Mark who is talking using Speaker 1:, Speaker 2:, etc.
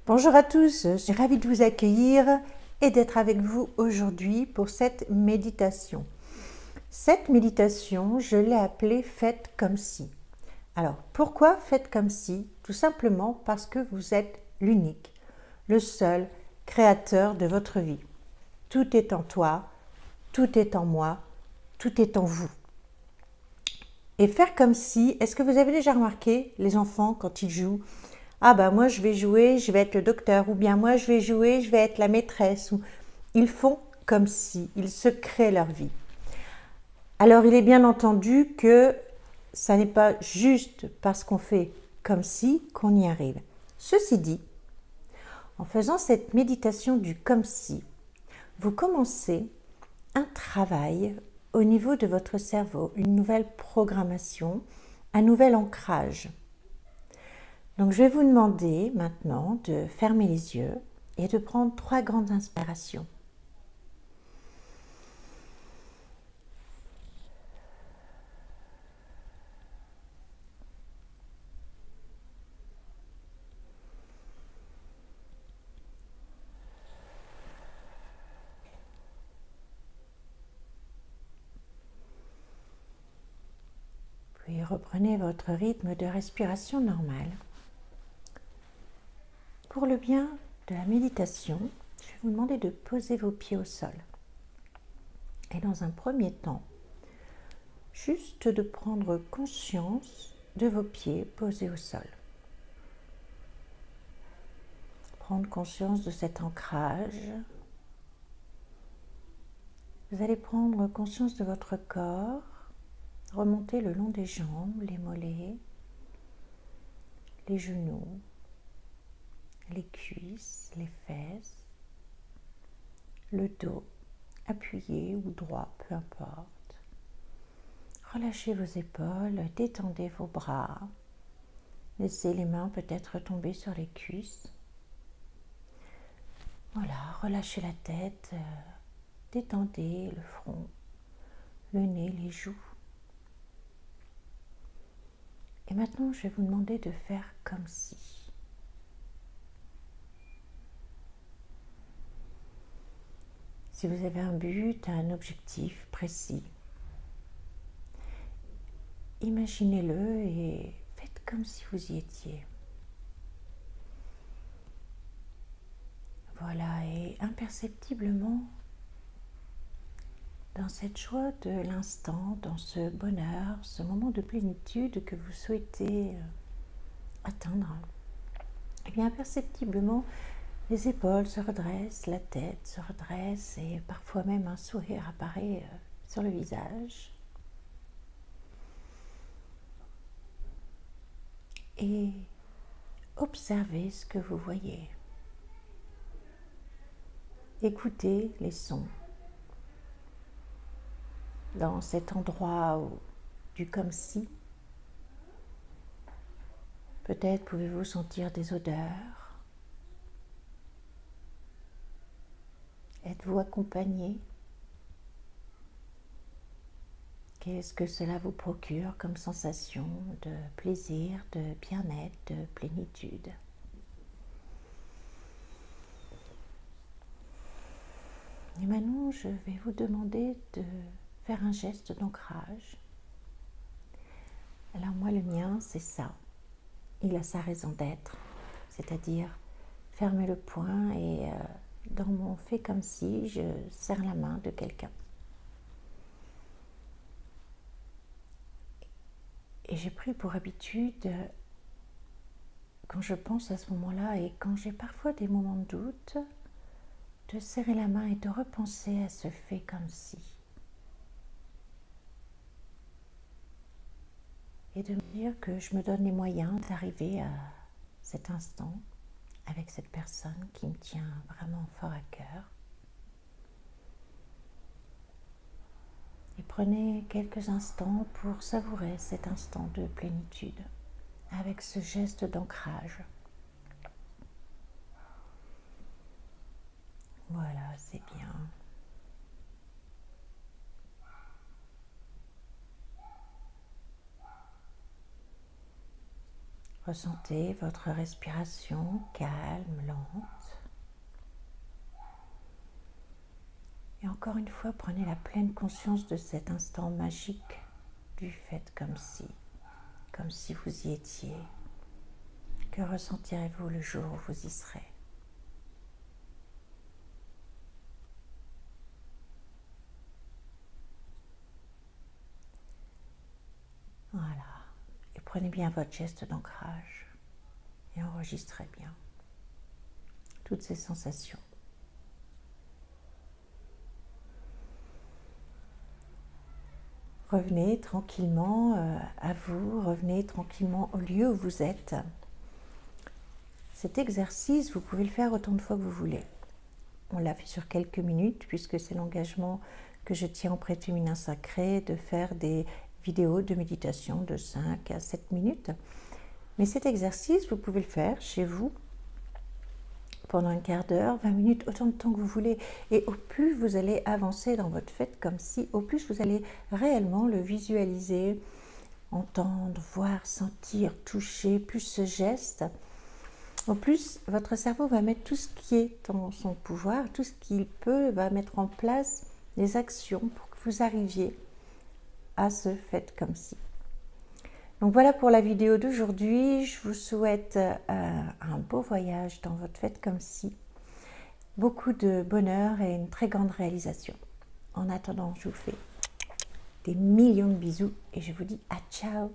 Speaker 1: Bonjour à tous, je suis ravie de vous accueillir et d'être avec vous aujourd'hui pour cette méditation. Cette méditation, je l'ai appelée « Faites comme si ». Alors, pourquoi faites comme si? Tout simplement parce que vous êtes l'unique, le seul créateur de votre vie. Tout est en toi, tout est en moi, tout est en vous. Et faire comme si, est-ce que vous avez déjà remarqué les enfants quand ils jouent? Ah ben moi je vais jouer, je vais être le docteur, ou bien moi je vais jouer, je vais être la maîtresse. Ils font comme si, ils se créent leur vie. Alors il est bien entendu que ça n'est pas juste parce qu'on fait comme si qu'on y arrive. Ceci dit, en faisant cette méditation du comme si, vous commencez un travail au niveau de votre cerveau, une nouvelle programmation, un nouvel ancrage. Donc je vais vous demander maintenant de fermer les yeux et de prendre 3 grandes inspirations. Puis reprenez votre rythme de respiration normal. Pour le bien de la méditation, je vais vous demander de poser vos pieds au sol. Et dans un premier temps, juste de prendre conscience de vos pieds posés au sol. Prendre conscience de cet ancrage. Vous allez prendre conscience de votre corps, remonter le long des jambes, les mollets, les genoux, les cuisses, les fesses, le dos, appuyé ou droit, peu importe. Relâchez vos épaules, détendez vos bras. Laissez les mains peut-être tomber sur les cuisses. Voilà, relâchez la tête, détendez le front, le nez, les joues. Et maintenant, je vais vous demander de faire comme si. Si vous avez un but, un objectif précis, imaginez-le et faites comme si vous y étiez. Voilà, et imperceptiblement, dans cette joie de l'instant, dans ce bonheur, ce moment de plénitude que vous souhaitez atteindre, et bien imperceptiblement, les épaules se redressent, la tête se redresse et parfois même un sourire apparaît sur le visage. Et observez ce que vous voyez. Écoutez les sons. Dans cet endroit du comme si, peut-être pouvez-vous sentir des odeurs. Êtes-vous accompagné? Qu'est-ce que cela vous procure comme sensation de plaisir, de bien-être, de plénitude? Et maintenant, je vais vous demander de faire un geste d'ancrage. Alors moi, le mien, c'est ça. Il a sa raison d'être, c'est-à-dire fermer le poing et dans mon fait comme si je serre la main de quelqu'un. Et j'ai pris pour habitude, quand je pense à ce moment-là et quand j'ai parfois des moments de doute, de serrer la main et de repenser à ce fait comme si. Et de me dire que je me donne les moyens d'arriver à cet instant avec cette personne qui me tient vraiment fort à cœur. Et prenez quelques instants pour savourer cet instant de plénitude avec ce geste d'ancrage. Voilà, c'est bien. Ressentez votre respiration calme, lente. Et encore une fois, prenez la pleine conscience de cet instant magique du fait comme si vous y étiez. Que ressentirez-vous le jour où vous y serez? Voilà. Et prenez bien votre geste d'ancrage et enregistrez bien toutes ces sensations. Revenez tranquillement à vous, revenez tranquillement au lieu où vous êtes. Cet exercice, vous pouvez le faire autant de fois que vous voulez. On l'a fait sur quelques minutes puisque c'est l'engagement que je tiens au Prêtre Féminin Sacré de faire des vidéos de méditation de 5 à 7 minutes. Mais cet exercice, vous pouvez le faire chez vous pendant un quart d'heure, 20 minutes, autant de temps que vous voulez. Et au plus vous allez avancer dans votre fête comme si, au plus vous allez réellement le visualiser, entendre, voir, sentir, toucher, plus ce geste, au plus votre cerveau va mettre tout ce qui est en son pouvoir, tout ce qu'il peut, va mettre en place des actions pour que vous arriviez à ce fait comme si. Donc voilà pour la vidéo d'aujourd'hui. Je vous souhaite un beau voyage dans votre fête comme si. Beaucoup de bonheur et une très grande réalisation. En attendant, je vous fais des millions de bisous et je vous dis à ciao.